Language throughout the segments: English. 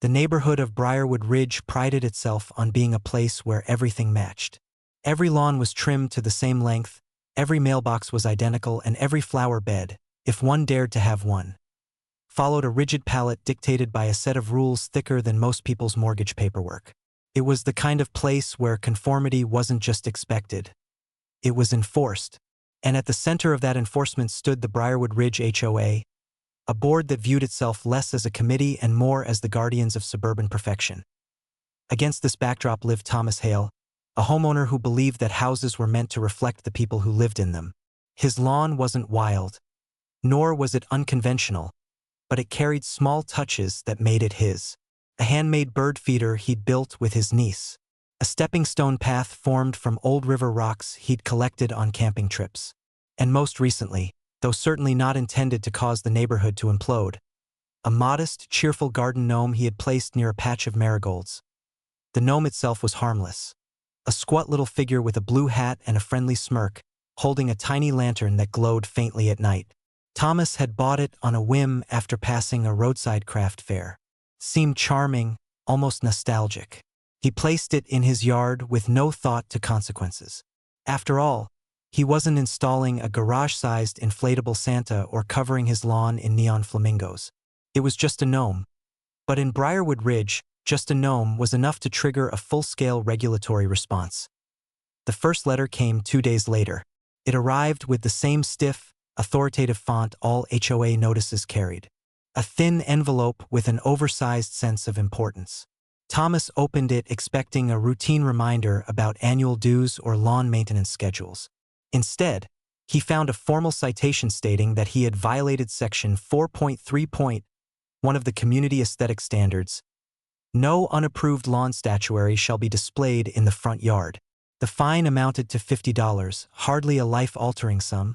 The neighborhood of Briarwood Ridge prided itself on being a place where everything matched. Every lawn was trimmed to the same length, every mailbox was identical, and every flower bed, if one dared to have one, followed a rigid palette dictated by a set of rules thicker than most people's mortgage paperwork. It was the kind of place where conformity wasn't just expected, it was enforced. And at the center of that enforcement stood the Briarwood Ridge HOA, a board that viewed itself less as a committee and more as the guardians of suburban perfection. Against this backdrop lived Thomas Hale, a homeowner who believed that houses were meant to reflect the people who lived in them. His lawn wasn't wild, nor was it unconventional, but it carried small touches that made it his. A handmade bird feeder he'd built with his niece. A stepping stone path formed from old river rocks he'd collected on camping trips. And most recently, though certainly not intended to cause the neighborhood to implode, a modest, cheerful garden gnome he had placed near a patch of marigolds. The gnome itself was harmless. A squat little figure with a blue hat and a friendly smirk, holding a tiny lantern that glowed faintly at night. Thomas had bought it on a whim after passing a roadside craft fair. Seemed charming, almost nostalgic. He placed it in his yard with no thought to consequences. After all, he wasn't installing a garage-sized inflatable Santa or covering his lawn in neon flamingos. It was just a gnome. But in Briarwood Ridge, just a gnome was enough to trigger a full-scale regulatory response. The first letter came 2 days later. It arrived with the same stiff, authoritative font all HOA notices carried. A thin envelope with an oversized sense of importance. Thomas opened it expecting a routine reminder about annual dues or lawn maintenance schedules. Instead, he found a formal citation stating that he had violated Section 4.3.1 of the Community Aesthetic Standards. No unapproved lawn statuary shall be displayed in the front yard. The fine amounted to $50, hardly a life-altering sum,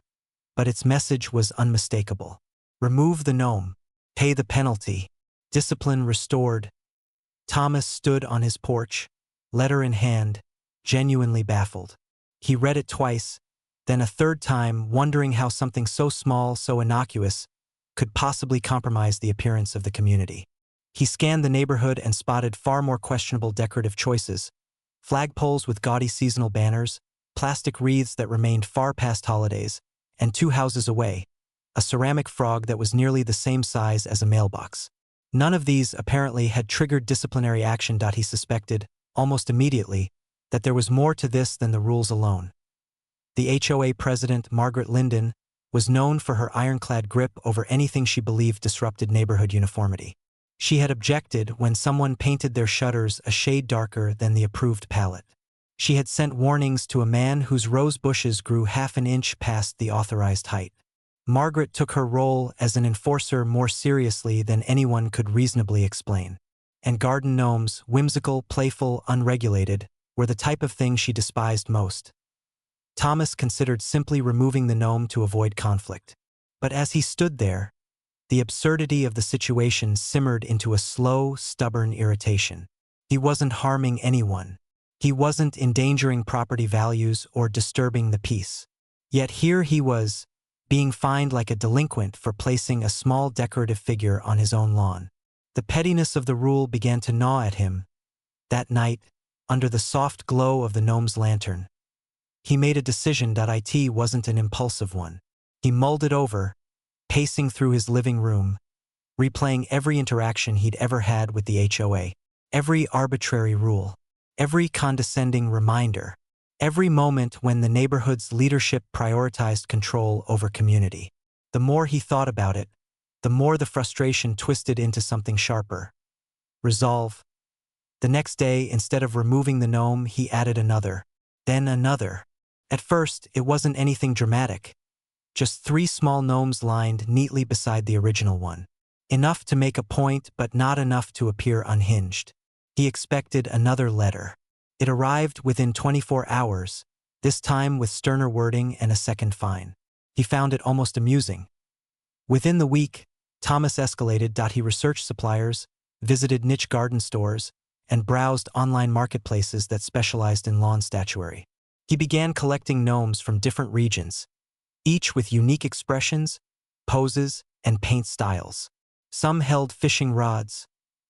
but its message was unmistakable. Remove the gnome. Pay the penalty. Discipline restored. Thomas stood on his porch, letter in hand, genuinely baffled. He read it twice, then a third time, wondering how something so small, so innocuous, could possibly compromise the appearance of the community. He scanned the neighborhood and spotted far more questionable decorative choices: flagpoles with gaudy seasonal banners, plastic wreaths that remained far past holidays, and 2 houses away, a ceramic frog that was nearly the same size as a mailbox. None of these apparently had triggered disciplinary action. He suspected, almost immediately, that there was more to this than the rules alone. The HOA president, Margaret Linden, was known for her ironclad grip over anything she believed disrupted neighborhood uniformity. She had objected when someone painted their shutters a shade darker than the approved palette. She had sent warnings to a man whose rose bushes grew half an inch past the authorized height. Margaret took her role as an enforcer more seriously than anyone could reasonably explain. And garden gnomes, whimsical, playful, unregulated, were the type of thing she despised most. Thomas considered simply removing the gnome to avoid conflict. But as he stood there, the absurdity of the situation simmered into a slow, stubborn irritation. He wasn't harming anyone. He wasn't endangering property values or disturbing the peace. Yet here he was, being fined like a delinquent for placing a small decorative figure on his own lawn. The pettiness of the rule began to gnaw at him. That night, under the soft glow of the gnome's lantern, he made a decision. It wasn't an impulsive one. He mulled it over, pacing through his living room, replaying every interaction he'd ever had with the HOA, every arbitrary rule, every condescending reminder, every moment when the neighborhood's leadership prioritized control over community. The more he thought about it, the more the frustration twisted into something sharper: resolve. The next day, instead of removing the gnome, he added another, then another. At first, it wasn't anything dramatic. Just 3 small gnomes lined neatly beside the original one. Enough to make a point, but not enough to appear unhinged. He expected another letter. It arrived within 24 hours, this time with sterner wording and a second fine. He found it almost amusing. Within the week, Thomas escalated. He researched suppliers, visited niche garden stores, and browsed online marketplaces that specialized in lawn statuary. He began collecting gnomes from different regions, each with unique expressions, poses, and paint styles. Some held fishing rods,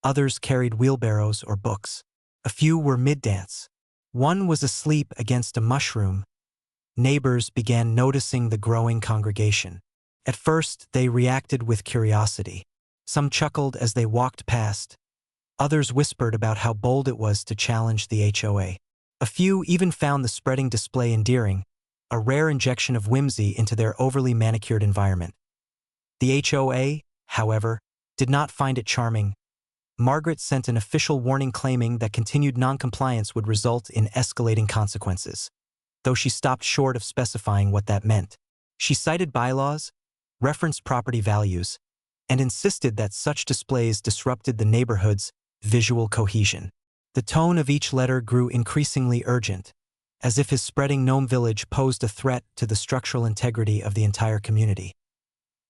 Others carried wheelbarrows or books. A few were mid-dance. One was asleep against a mushroom. Neighbors began noticing the growing congregation. At first, they reacted with curiosity. Some chuckled as they walked past. Others whispered about how bold it was to challenge the HOA. A few even found the spreading display endearing, a rare injection of whimsy into their overly manicured environment. The HOA, however, did not find it charming. Margaret sent an official warning claiming that continued noncompliance would result in escalating consequences, though she stopped short of specifying what that meant. She cited bylaws, referenced property values, and insisted that such displays disrupted the neighborhood's visual cohesion. The tone of each letter grew increasingly urgent, as if his spreading gnome village posed a threat to the structural integrity of the entire community.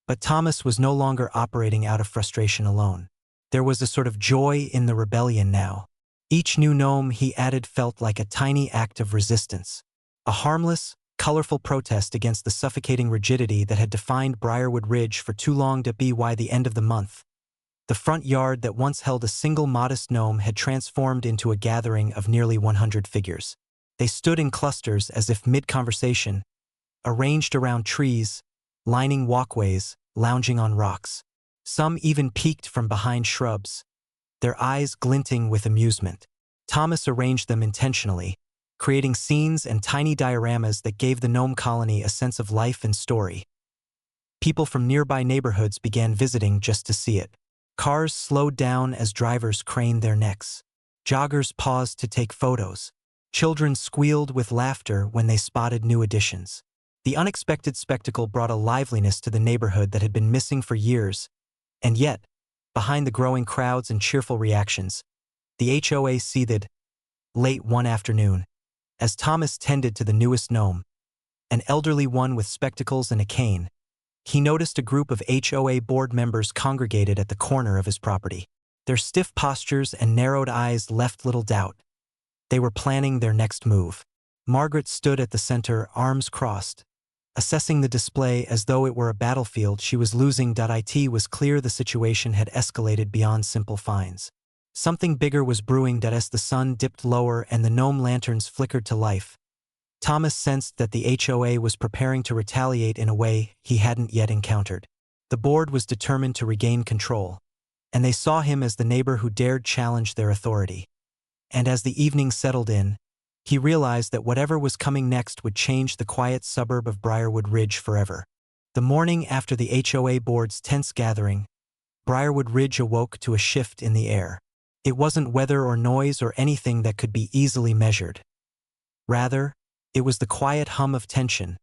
But Thomas was no longer operating out of frustration alone. There was a sort of joy in the rebellion now. Each new gnome he added felt like a tiny act of resistance, a harmless, colorful protest against the suffocating rigidity that had defined Briarwood Ridge for too long to be by the end of the month. The front yard that once held a single modest gnome had transformed into a gathering of nearly 100 figures. They stood in clusters as if mid-conversation, arranged around trees, lining walkways, lounging on rocks. Some even peeked from behind shrubs, their eyes glinting with amusement. Thomas arranged them intentionally, creating scenes and tiny dioramas that gave the gnome colony a sense of life and story. People from nearby neighborhoods began visiting just to see it. Cars slowed down as drivers craned their necks. Joggers paused to take photos. Children squealed with laughter when they spotted new additions. The unexpected spectacle brought a liveliness to the neighborhood that had been missing for years, and yet, behind the growing crowds and cheerful reactions, the HOA seethed. Late one afternoon, as Thomas tended to the newest gnome, an elderly one with spectacles and a cane, he noticed a group of HOA board members congregated at the corner of his property. Their stiff postures and narrowed eyes left little doubt. They were planning their next move. Margaret stood at the center, arms crossed, assessing the display as though it were a battlefield she was losing. It was clear the situation had escalated beyond simple finds. Something bigger was brewing. As the sun dipped lower and the gnome lanterns flickered to life, Thomas sensed that the HOA was preparing to retaliate in a way he hadn't yet encountered. The board was determined to regain control, and they saw him as the neighbor who dared challenge their authority. And as the evening settled in, he realized that whatever was coming next would change the quiet suburb of Briarwood Ridge forever. The morning after the HOA board's tense gathering, Briarwood Ridge awoke to a shift in the air. It wasn't weather or noise or anything that could be easily measured. Rather, it was the quiet hum of tension,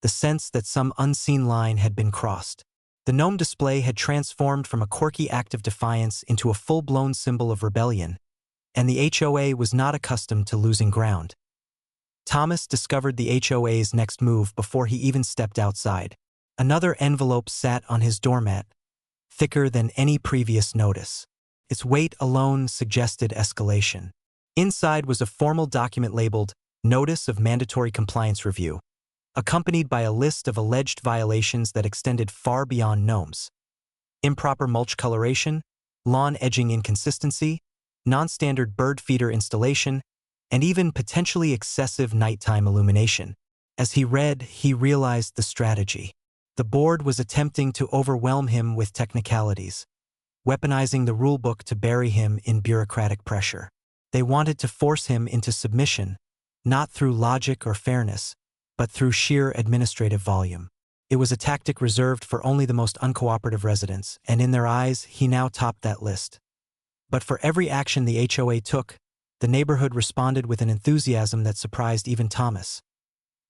the sense that some unseen line had been crossed. The gnome display had transformed from a quirky act of defiance into a full-blown symbol of rebellion, and the HOA was not accustomed to losing ground. Thomas discovered the HOA's next move before he even stepped outside. Another envelope sat on his doormat, thicker than any previous notice. Its weight alone suggested escalation. Inside was a formal document labeled Notice of Mandatory Compliance Review, accompanied by a list of alleged violations that extended far beyond gnomes. Improper mulch coloration, lawn edging inconsistency, non-standard bird feeder installation, and even potentially excessive nighttime illumination. As he read, he realized the strategy. The board was attempting to overwhelm him with technicalities, weaponizing the rulebook to bury him in bureaucratic pressure. They wanted to force him into submission, not through logic or fairness, but through sheer administrative volume. It was a tactic reserved for only the most uncooperative residents, and in their eyes, he now topped that list. But for every action the HOA took, the neighborhood responded with an enthusiasm that surprised even Thomas.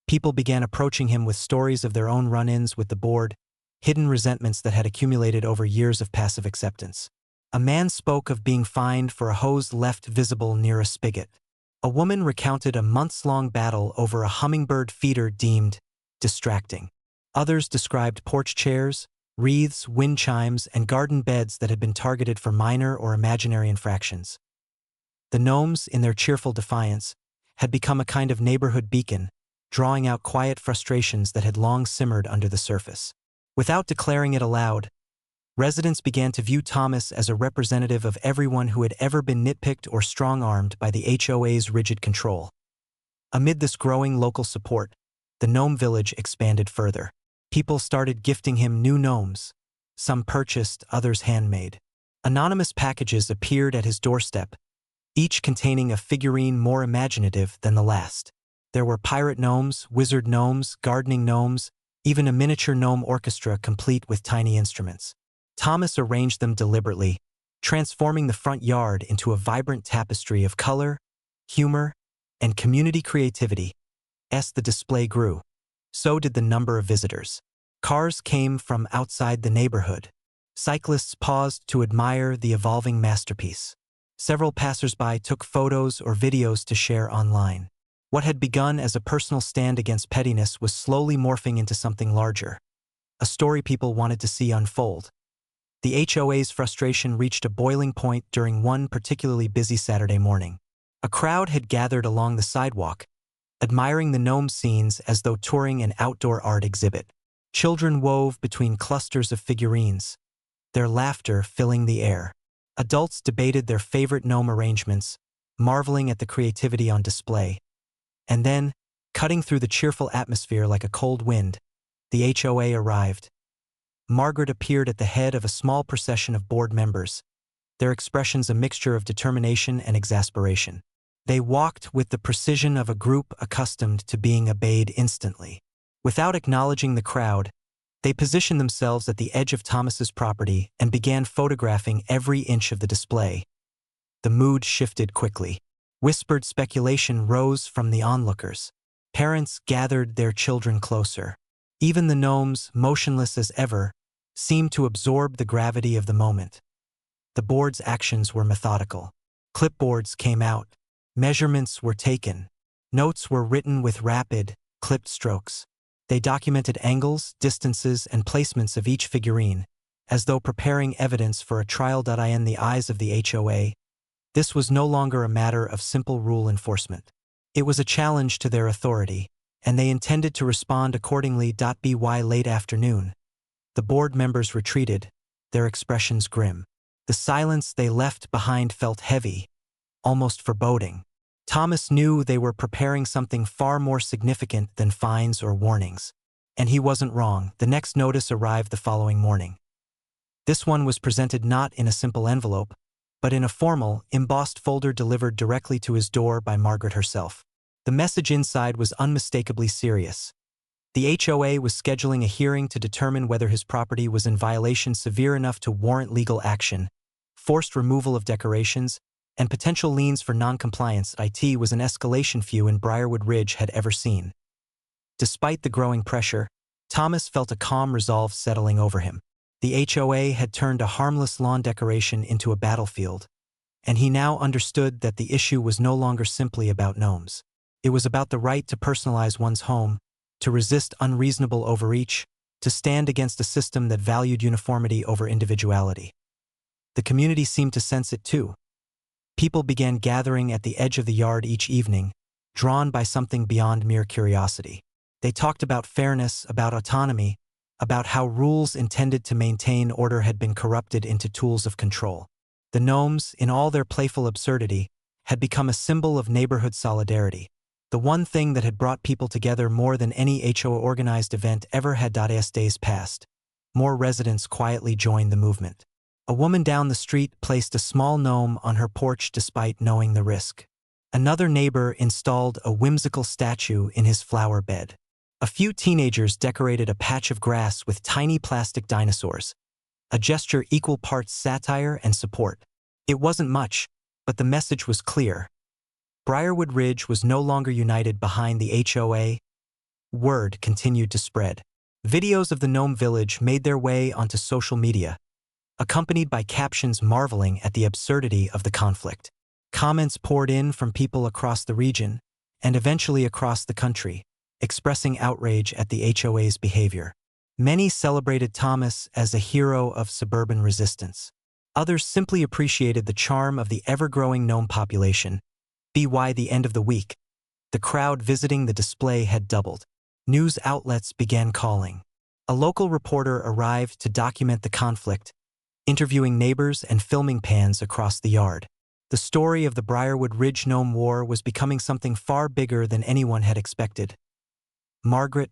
People began approaching him with stories of their own run-ins with the board, hidden resentments that had accumulated over years of passive acceptance. A man spoke of being fined for a hose left visible near a spigot. A woman recounted a months-long battle over a hummingbird feeder deemed distracting. Others described porch chairs, wreaths, wind chimes, and garden beds that had been targeted for minor or imaginary infractions. The gnomes, in their cheerful defiance, had become a kind of neighborhood beacon, drawing out quiet frustrations that had long simmered under the surface. Without declaring it aloud, Residents began to view Thomas as a representative of everyone who had ever been nitpicked or strong-armed by the HOA's rigid control. Amid this growing local support, the Gnome village expanded further. People started gifting him new gnomes. Some purchased, others handmade. Anonymous packages appeared at his doorstep, each containing a figurine more imaginative than the last. There were pirate gnomes, wizard gnomes, gardening gnomes, even a miniature gnome orchestra complete with tiny instruments. Thomas arranged them deliberately, transforming the front yard into a vibrant tapestry of color, humor, and community creativity. As the display grew, so did the number of visitors. Cars came from outside the neighborhood. Cyclists paused to admire the evolving masterpiece. Several passers-by took photos or videos to share online. What had begun as a personal stand against pettiness was slowly morphing into something larger, a story people wanted to see unfold. The HOA's frustration reached a boiling point during one particularly busy Saturday morning. A crowd had gathered along the sidewalk, admiring the gnome scenes as though touring an outdoor art exhibit. Children wove between clusters of figurines, their laughter filling the air. Adults debated their favorite gnome arrangements, marveling at the creativity on display. And then, cutting through the cheerful atmosphere like a cold wind, the HOA arrived. Margaret appeared at the head of a small procession of board members, their expressions a mixture of determination and exasperation. They walked with the precision of a group accustomed to being obeyed instantly. Without acknowledging the crowd, they positioned themselves at the edge of Thomas's property and began photographing every inch of the display. The mood shifted quickly. Whispered speculation rose from the onlookers. Parents gathered their children closer. Even the gnomes, motionless as ever, seemed to absorb the gravity of the moment. The board's actions were methodical. Clipboards came out. Measurements were taken. Notes were written with rapid, clipped strokes. They documented angles, distances, and placements of each figurine, as though preparing evidence for a trial. In the eyes of the HOA, this was no longer a matter of simple rule enforcement. It was a challenge to their authority, and they intended to respond accordingly. By late afternoon, the board members retreated, their expressions grim. The silence they left behind felt heavy, almost foreboding. Thomas knew they were preparing something far more significant than fines or warnings. And he wasn't wrong. The next notice arrived the following morning. This one was presented not in a simple envelope, but in a formal, embossed folder delivered directly to his door by Margaret herself. The message inside was unmistakably serious. The HOA was scheduling a hearing to determine whether his property was in violation severe enough to warrant legal action, forced removal of decorations, and potential liens for non-compliance. It was an escalation few in Briarwood Ridge had ever seen. Despite the growing pressure, Thomas felt a calm resolve settling over him. The HOA had turned a harmless lawn decoration into a battlefield, and he now understood that the issue was no longer simply about gnomes. It was about the right to personalize one's home, to resist unreasonable overreach, to stand against a system that valued uniformity over individuality. The community seemed to sense it too. People began gathering at the edge of the yard each evening, drawn by something beyond mere curiosity. They talked about fairness, about autonomy, about how rules intended to maintain order had been corrupted into tools of control. The gnomes, in all their playful absurdity, had become a symbol of neighborhood solidarity, the one thing that had brought people together more than any HOA-organized event ever had. As days passed, more residents quietly joined the movement. A woman down the street placed a small gnome on her porch despite knowing the risk. Another neighbor installed a whimsical statue in his flower bed. A few teenagers decorated a patch of grass with tiny plastic dinosaurs, a gesture equal parts satire and support. It wasn't much, but the message was clear. Briarwood Ridge was no longer united behind the HOA. Word continued to spread. Videos of the Gnome village made their way onto social media, accompanied by captions marveling at the absurdity of the conflict. Comments poured in from people across the region, and eventually across the country, expressing outrage at the HOA's behavior. Many celebrated Thomas as a hero of suburban resistance. Others simply appreciated the charm of the ever-growing gnome population. By the end of the week, the crowd visiting the display had doubled. News outlets began calling. A local reporter arrived to document the conflict, interviewing neighbors and filming pans across the yard. The story of the Briarwood Ridge Gnome War was becoming something far bigger than anyone had expected. Margaret,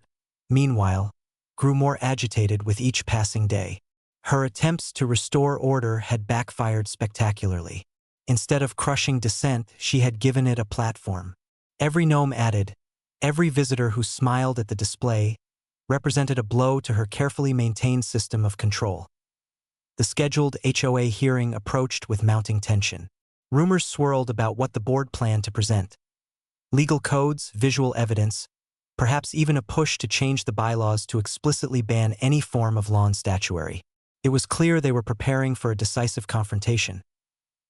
meanwhile, grew more agitated with each passing day. Her attempts to restore order had backfired spectacularly. Instead of crushing dissent, she had given it a platform. Every gnome added, every visitor who smiled at the display, represented a blow to her carefully maintained system of control. The scheduled HOA hearing approached with mounting tension. Rumors swirled about what the board planned to present. Legal codes, visual evidence, perhaps even a push to change the bylaws to explicitly ban any form of lawn statuary. It was clear they were preparing for a decisive confrontation.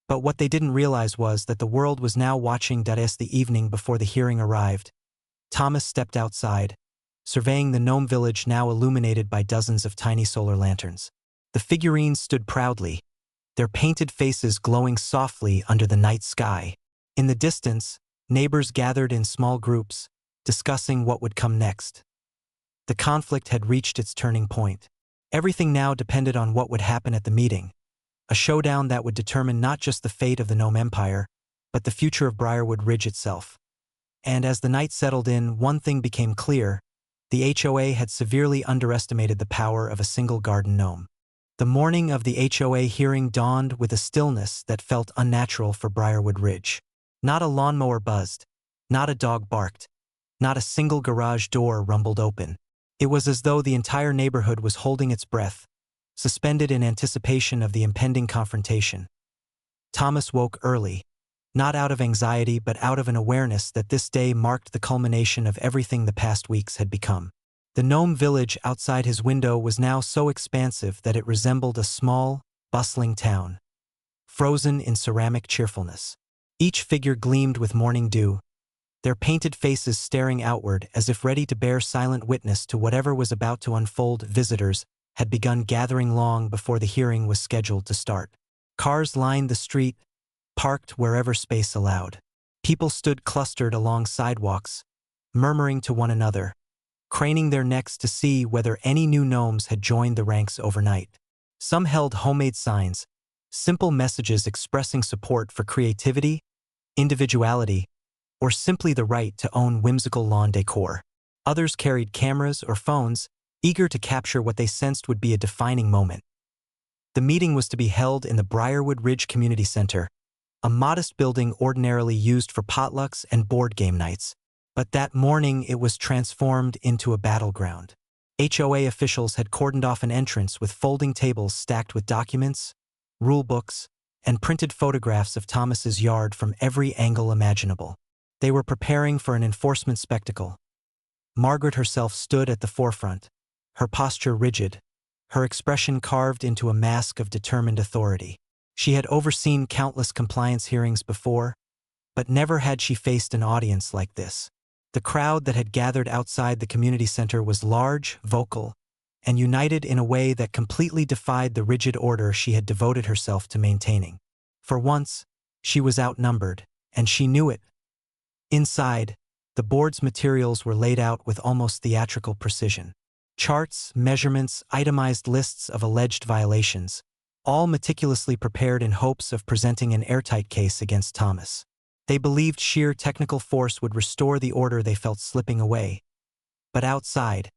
But what they didn't realize was that the world was now watching. As the evening before the hearing arrived, Thomas stepped outside, surveying the gnome village now illuminated by dozens of tiny solar lanterns. The figurines stood proudly, their painted faces glowing softly under the night sky. In the distance, neighbors gathered in small groups, discussing what would come next. The conflict had reached its turning point. Everything now depended on what would happen at the meeting, a showdown that would determine not just the fate of the Gnome Empire, but the future of Briarwood Ridge itself. And as the night settled in, one thing became clear: the HOA had severely underestimated the power of a single garden gnome. The morning of the HOA hearing dawned with a stillness that felt unnatural for Briarwood Ridge. Not a lawnmower buzzed, not a dog barked, not a single garage door rumbled open. It was as though the entire neighborhood was holding its breath, suspended in anticipation of the impending confrontation. Thomas woke early, not out of anxiety but out of an awareness that this day marked the culmination of everything the past weeks had become. The gnome village outside his window was now so expansive that it resembled a small, bustling town, frozen in ceramic cheerfulness. Each figure gleamed with morning dew, their painted faces staring outward as if ready to bear silent witness to whatever was about to unfold. Visitors had begun gathering long before the hearing was scheduled to start. Cars lined the street, parked wherever space allowed. People stood clustered along sidewalks, murmuring to one another, craning their necks to see whether any new gnomes had joined the ranks overnight. Some held homemade signs, simple messages expressing support for creativity, individuality, or simply the right to own whimsical lawn decor. Others carried cameras or phones, eager to capture what they sensed would be a defining moment. The meeting was to be held in the Briarwood Ridge Community Center, a modest building ordinarily used for potlucks and board game nights. But that morning it was transformed into a battleground. HOA officials had cordoned off an entrance with folding tables stacked with documents, rule books, and printed photographs of Thomas's yard from every angle imaginable. They were preparing for an enforcement spectacle. Margaret herself stood at the forefront, her posture rigid, her expression carved into a mask of determined authority. She had overseen countless compliance hearings before, but never had she faced an audience like this. The crowd that had gathered outside the community center was large, vocal, and united in a way that completely defied the rigid order she had devoted herself to maintaining. For once, she was outnumbered, and she knew it. Inside, the board's materials were laid out with almost theatrical precision. Charts, measurements, itemized lists of alleged violations, all meticulously prepared in hopes of presenting an airtight case against Thomas. They believed sheer technical force would restore the order they felt slipping away. But outside,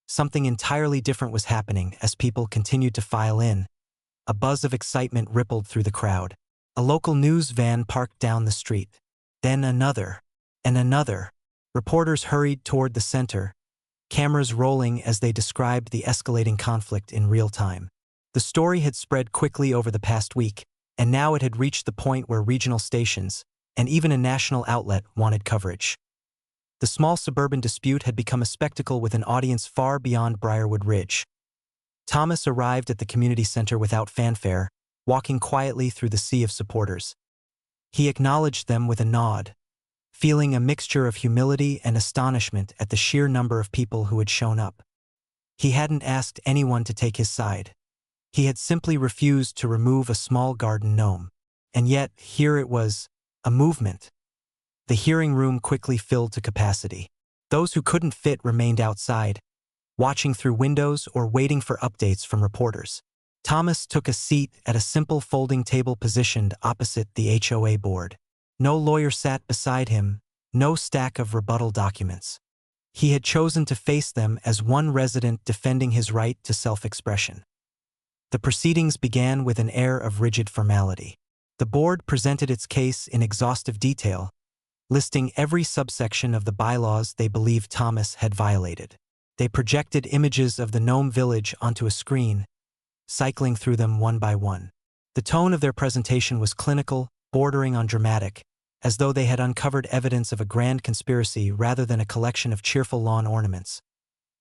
something entirely different was happening as people continued to file in. A buzz of excitement rippled through the crowd. A local news van parked down the street. Then another, and another. Reporters hurried toward the center, cameras rolling as they described the escalating conflict in real time. The story had spread quickly over the past week, and now it had reached the point where regional stations, and even a national outlet, wanted coverage. The small suburban dispute had become a spectacle with an audience far beyond Briarwood Ridge. Thomas arrived at the community center without fanfare, walking quietly through the sea of supporters. He acknowledged them with a nod, feeling a mixture of humility and astonishment at the sheer number of people who had shown up. He hadn't asked anyone to take his side. He had simply refused to remove a small garden gnome. And yet, here it was, a movement. The hearing room quickly filled to capacity. Those who couldn't fit remained outside, watching through windows or waiting for updates from reporters. Thomas took a seat at a simple folding table positioned opposite the HOA board. No lawyer sat beside him, no stack of rebuttal documents. He had chosen to face them as one resident defending his right to self-expression. The proceedings began with an air of rigid formality. The board presented its case in exhaustive detail, listing every subsection of the bylaws they believed Thomas had violated. They projected images of the Gnome village onto a screen, cycling through them one by one. The tone of their presentation was clinical, bordering on dramatic, as though they had uncovered evidence of a grand conspiracy rather than a collection of cheerful lawn ornaments.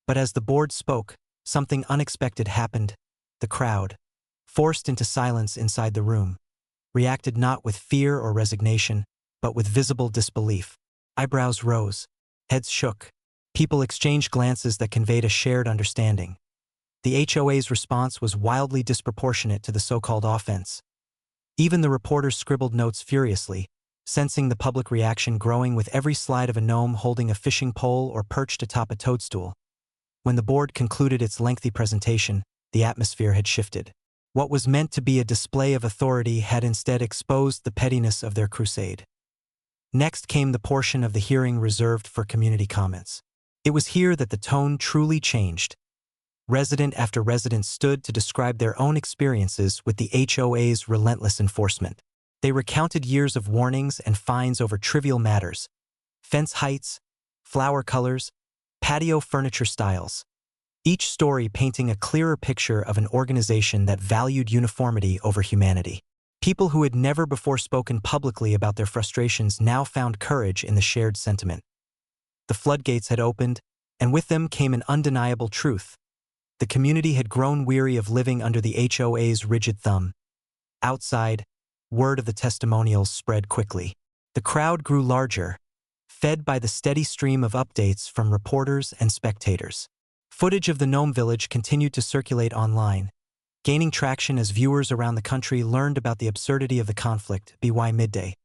But as the board spoke, something unexpected happened. The crowd, forced into silence inside the room, reacted not with fear or resignation, but with visible disbelief. Eyebrows rose, heads shook. People exchanged glances that conveyed a shared understanding. The HOA's response was wildly disproportionate to the so-called offense. Even the reporters scribbled notes furiously, sensing the public reaction growing with every slide of a gnome holding a fishing pole or perched atop a toadstool. When the board concluded its lengthy presentation, the atmosphere had shifted. What was meant to be a display of authority had instead exposed the pettiness of their crusade. Next came the portion of the hearing reserved for community comments. It was here that the tone truly changed. Resident after resident stood to describe their own experiences with the HOA's relentless enforcement. They recounted years of warnings and fines over trivial matters: fence heights, flower colors, patio furniture styles. Each story painting a clearer picture of an organization that valued uniformity over humanity. People who had never before spoken publicly about their frustrations now found courage in the shared sentiment. The floodgates had opened, and with them came an undeniable truth. The community had grown weary of living under the HOA's rigid thumb. Outside, word of the testimonials spread quickly. The crowd grew larger, fed by the steady stream of updates from reporters and spectators. Footage of the Gnome village continued to circulate online, gaining traction as viewers around the country learned about the absurdity of the conflict. By midday,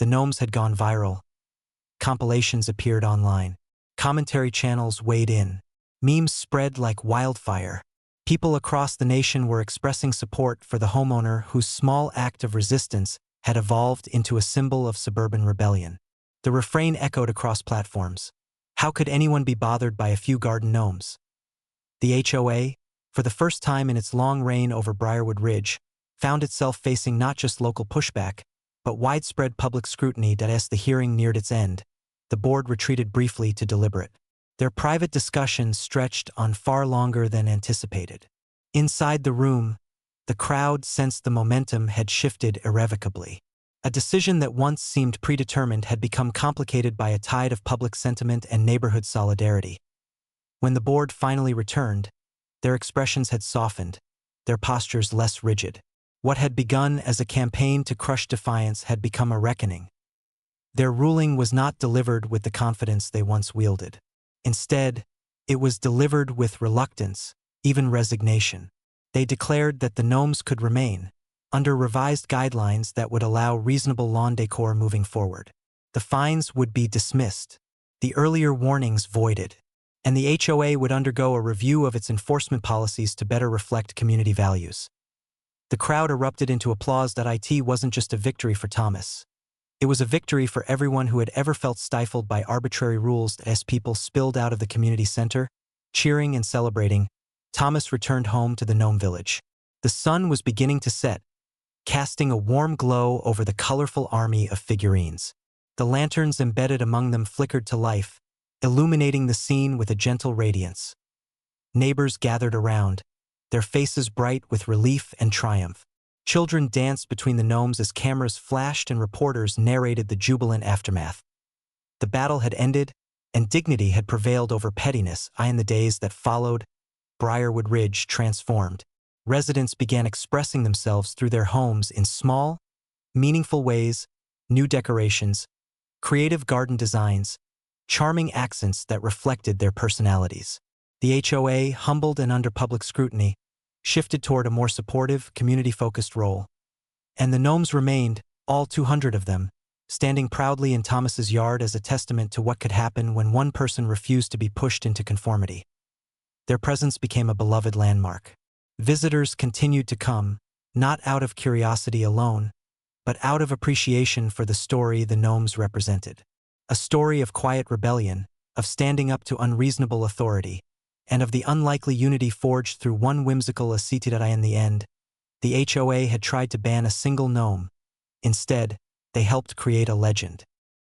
the Gnomes had gone viral. Compilations appeared online. Commentary channels weighed in. Memes spread like wildfire. People across the nation were expressing support for the homeowner whose small act of resistance had evolved into a symbol of suburban rebellion. The refrain echoed across platforms. How could anyone be bothered by a few garden gnomes? The HOA, for the first time in its long reign over Briarwood Ridge, found itself facing not just local pushback, but widespread public scrutiny. As the hearing neared its end, the board retreated briefly to deliberate. Their private discussions stretched on far longer than anticipated. Inside the room, the crowd sensed the momentum had shifted irrevocably. A decision that once seemed predetermined had become complicated by a tide of public sentiment and neighborhood solidarity. When the board finally returned, their expressions had softened, their postures less rigid. What had begun as a campaign to crush defiance had become a reckoning. Their ruling was not delivered with the confidence they once wielded. Instead, it was delivered with reluctance, even resignation. They declared that the Gnomes could remain, under revised guidelines that would allow reasonable lawn decor moving forward. The fines would be dismissed, the earlier warnings voided, and the HOA would undergo a review of its enforcement policies to better reflect community values. The crowd erupted into applause. It wasn't just a victory for Thomas. It was a victory for everyone who had ever felt stifled by arbitrary rules. As people spilled out of the community center, cheering and celebrating, Thomas returned home to the Gnome village. The sun was beginning to set, casting a warm glow over the colorful army of figurines. The lanterns embedded among them flickered to life, illuminating the scene with a gentle radiance. Neighbors gathered around, their faces bright with relief and triumph. Children danced between the gnomes as cameras flashed and reporters narrated the jubilant aftermath. The battle had ended, and dignity had prevailed over pettiness. In the days that followed, Briarwood Ridge transformed. Residents began expressing themselves through their homes in small, meaningful ways: new decorations, creative garden designs, charming accents that reflected their personalities. The HOA, humbled and under public scrutiny, shifted toward a more supportive, community-focused role. And the Gnomes remained, all 200 of them, standing proudly in Thomas's yard as a testament to what could happen when one person refused to be pushed into conformity. Their presence became a beloved landmark. Visitors continued to come, not out of curiosity alone, but out of appreciation for the story the gnomes represented. A story of quiet rebellion, of standing up to unreasonable authority, and of the unlikely unity forged through one whimsical actitudine. In the end, the HOA had tried to ban a single gnome. Instead, they helped create a legend.